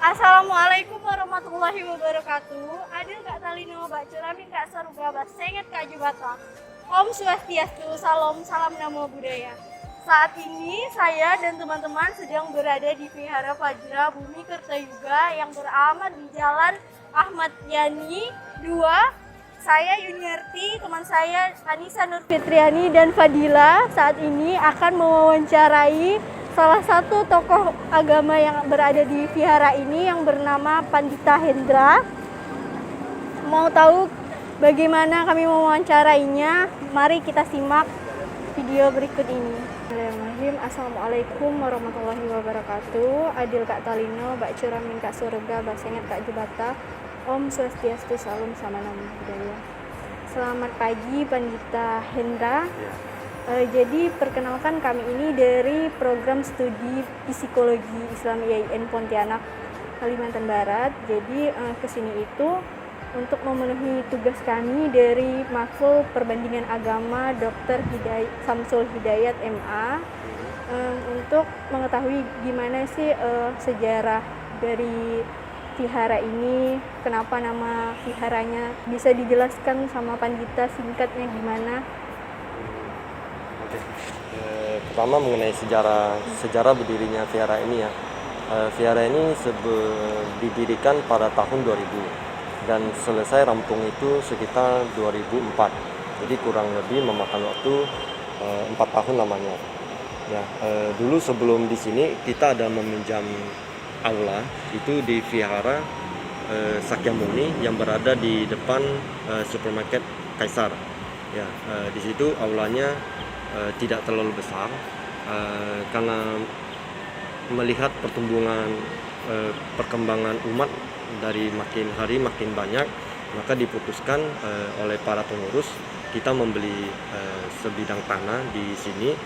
Assalamualaikum warahmatullahi wabarakatuh. Adil Kak Talino, Bacuramin Kak Saruga, Basenget Kak Jubata. Om Swastiastu, salam namo budaya. Saat ini saya dan teman-teman sedang berada di Vihara Fajra Bumi Kertayuga yang beralamat di Jalan Ahmad Yani 2. Saya Yuniarti, teman saya Anissa Nur Fitriani dan Fadila saat ini akan mewawancarai salah satu tokoh agama yang berada di vihara ini yang bernama Pandita Hendra. Mau tahu bagaimana kami mewawancarainya? Mari kita simak video berikut ini. Bismillahirrahmanirrahim. Assalamualaikum warahmatullahi wabarakatuh. Adil Kak Talino, Bacuramin Kak Surga, Basenget Kak Jubata. Om Swastiastu, salam sama nama budaya. Selamat pagi Pandita Hendra. Jadi perkenalkan kami ini dari program studi psikologi Islam IAIN Pontianak Kalimantan Barat. Jadi kesini itu untuk memenuhi tugas kami dari Makful Perbandingan Agama Dr. Samsul Hidayat MA untuk mengetahui gimana sih sejarah dari vihara ini, kenapa nama viharanya, bisa dijelaskan sama Pandita singkatnya gimana? Oke. Pertama mengenai sejarah berdirinya vihara ini ya. Vihara ini didirikan pada tahun 2000 dan selesai rampung itu sekitar 2004. Jadi kurang lebih memakan waktu 4 tahun lamanya. Ya, dulu sebelum di sini kita ada meminjam aula itu di Vihara Sakyamuni yang berada di depan supermarket Kaisar. Ya, di situ aulanya tidak terlalu besar karena melihat perkembangan umat dari makin hari makin banyak, maka diputuskan oleh para pengurus kita membeli sebidang tanah di sini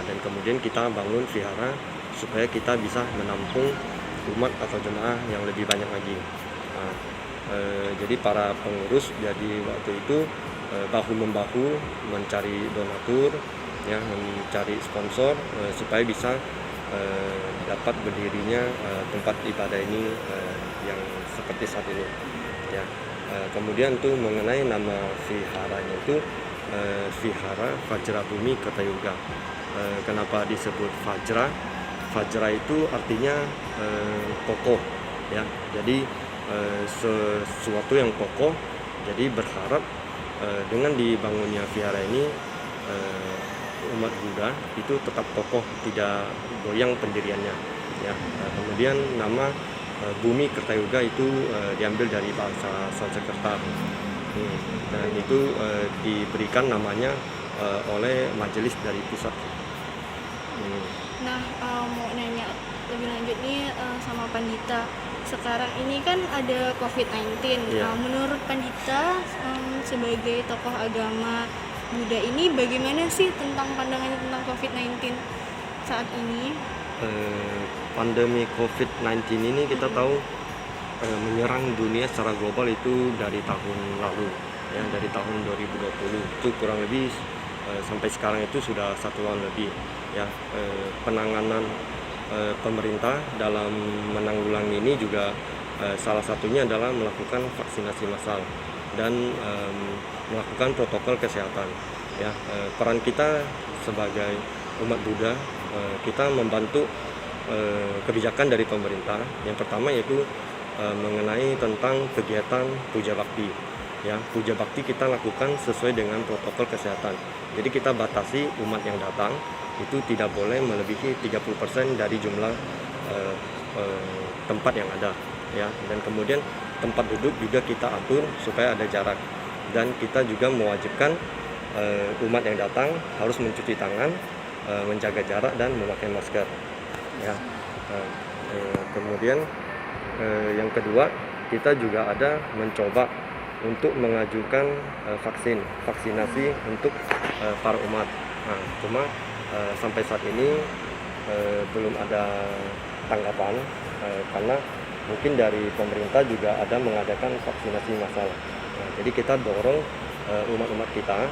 dan kemudian kita bangun vihara supaya kita bisa menampung umat atau jemaah yang lebih banyak lagi. Jadi para pengurus jadi waktu itu bahu-membahu mencari donatur, ya, mencari sponsor supaya bisa dapat berdirinya tempat ibadah ini yang seperti saat ini. Ya, kemudian tuh mengenai nama viharanya itu Vihara Fajra Bumi Kertayuga. Kenapa disebut Fajra? Fajra itu artinya kokoh, ya. Jadi sesuatu yang kokoh. Jadi berharap dengan dibangunnya vihara ini umat Buddha itu tetap kokoh, tidak goyang pendiriannya. Ya. Kemudian nama Bumi Kertayuga itu diambil dari bahasa Sanskerta. Dan itu diberikan namanya oleh majelis dari pusat. Nah, mau nanya lebih lanjut nih sama Pandita. Sekarang ini kan ada COVID-19. Ya. Menurut Pandita sebagai tokoh agama Buddha ini bagaimana sih tentang pandangannya tentang COVID-19 saat ini? Pandemi COVID-19 ini kita tahu menyerang dunia secara global itu dari tahun lalu, ya, dari tahun 2020 itu kurang lebih sampai sekarang itu sudah 1 tahun lebih, ya. Penanganan pemerintah dalam menanggulangi ini juga salah satunya adalah melakukan vaksinasi massal dan melakukan protokol kesehatan, ya. Peran kita sebagai umat Buddha, kita membantu kebijakan dari pemerintah. Yang pertama yaitu mengenai tentang kegiatan puja bakti, ya. Puja bakti kita lakukan sesuai dengan protokol kesehatan. Jadi kita batasi umat yang datang itu tidak boleh melebihi 30% dari jumlah tempat yang ada, ya. Dan kemudian tempat duduk juga kita atur supaya ada jarak, dan kita juga mewajibkan umat yang datang harus mencuci tangan, menjaga jarak dan memakai masker, ya. Kemudian yang kedua, kita juga ada mencoba untuk mengajukan vaksinasi untuk para umat. Nah, cuma sampai saat ini belum ada tanggapan karena mungkin dari pemerintah juga ada mengadakan vaksinasi massal. Nah, jadi kita dorong umat-umat kita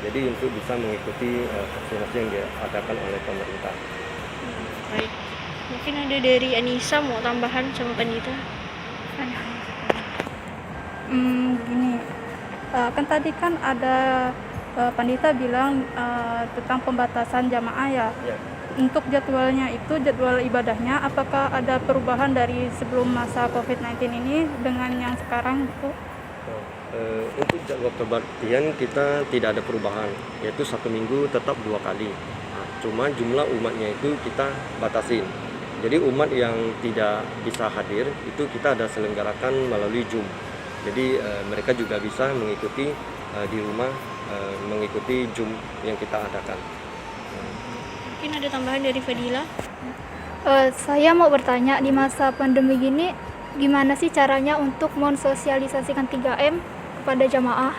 jadi untuk bisa mengikuti vaksinasi yang diadakan oleh pemerintah. Baik. Mungkin ada dari Anissa mau tambahan sama Pandita. Gini, kan tadi kan ada Pandita bilang tentang pembatasan jamaah ya. Ya. Untuk jadwalnya itu, jadwal ibadahnya, apakah ada perubahan dari sebelum masa COVID-19 ini dengan yang sekarang itu? Untuk jadwal kebaktian kita tidak ada perubahan, yaitu 1 minggu tetap 2 kali. Nah, cuma jumlah umatnya itu kita batasin. Jadi umat yang tidak bisa hadir itu kita ada selenggarakan melalui Zoom. Jadi mereka juga bisa mengikuti di rumah mengikuti Zoom yang kita adakan. Mungkin ada tambahan dari Fadila. Saya mau bertanya, di masa pandemi gini gimana sih caranya untuk mensosialisasikan 3M kepada jamaah?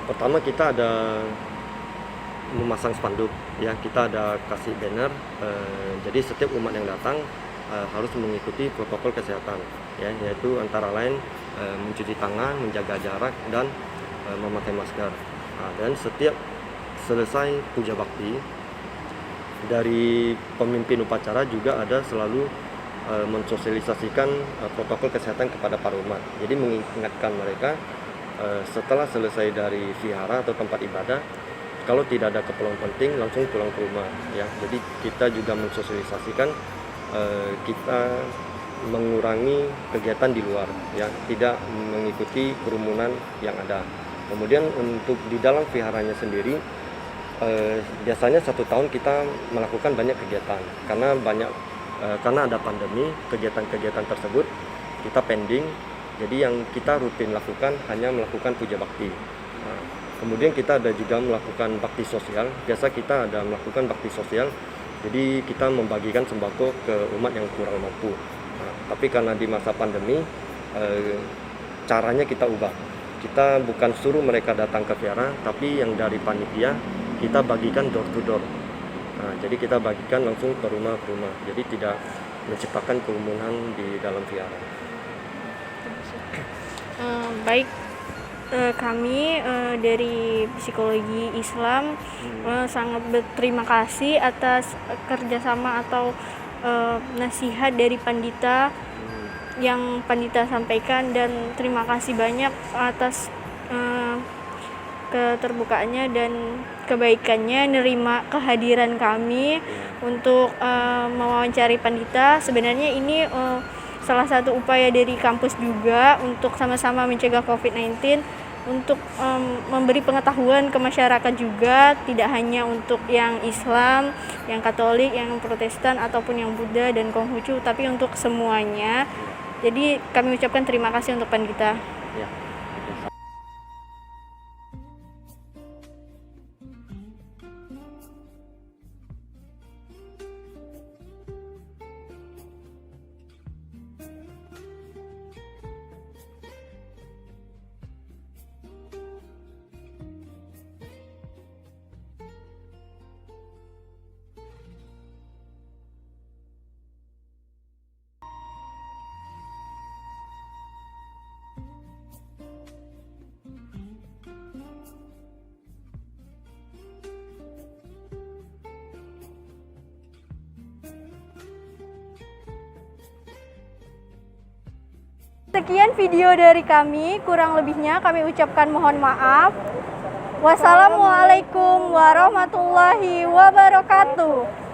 Pertama kita ada memasang spanduk, ya kita ada kasih banner. Jadi setiap umat yang datang harus mengikuti protokol kesehatan, ya, yaitu antara lain mencuci tangan, menjaga jarak, dan memakai masker. Dan setiap selesai puja bakti, dari pemimpin upacara juga ada selalu mensosialisasikan protokol kesehatan kepada para umat. Jadi mengingatkan mereka setelah selesai dari vihara atau tempat ibadah, kalau tidak ada keperluan penting langsung pulang ke rumah, ya. Jadi kita juga mensosialisasikan kita mengurangi kegiatan di luar, ya, tidak mengikuti kerumunan yang ada. Kemudian untuk di dalam viharanya sendiri, biasanya 1 tahun kita melakukan banyak kegiatan karena ada pandemi. Kegiatan-kegiatan tersebut kita pending, jadi yang kita rutin lakukan hanya melakukan puja bakti. Nah, kemudian kita ada juga melakukan bakti sosial. Biasa kita ada melakukan bakti sosial, jadi kita membagikan sembako ke umat yang kurang mampu. Nah, tapi karena di masa pandemi caranya kita ubah. Kita bukan suruh mereka datang ke vihara, tapi yang dari panitia kita bagikan door to door. Nah, jadi kita bagikan langsung ke rumah, jadi tidak menciptakan kerumunan di dalam vihara. Baik, kami dari Psikologi Islam sangat berterima kasih atas kerjasama atau nasihat dari Pandita yang Pandita sampaikan, dan terima kasih banyak atas keterbukaannya dan kebaikannya nerima kehadiran kami untuk mewawancari Pandita. Sebenarnya ini salah satu upaya dari kampus juga untuk sama-sama mencegah COVID-19, untuk memberi pengetahuan ke masyarakat juga, tidak hanya untuk yang Islam, yang Katolik, yang Protestan, ataupun yang Buddha dan Konghucu, tapi untuk semuanya. Jadi kami ucapkan terima kasih untuk Pandita. Ya. Sekian video dari kami, kurang lebihnya kami ucapkan mohon maaf. Wassalamualaikum warahmatullahi wabarakatuh.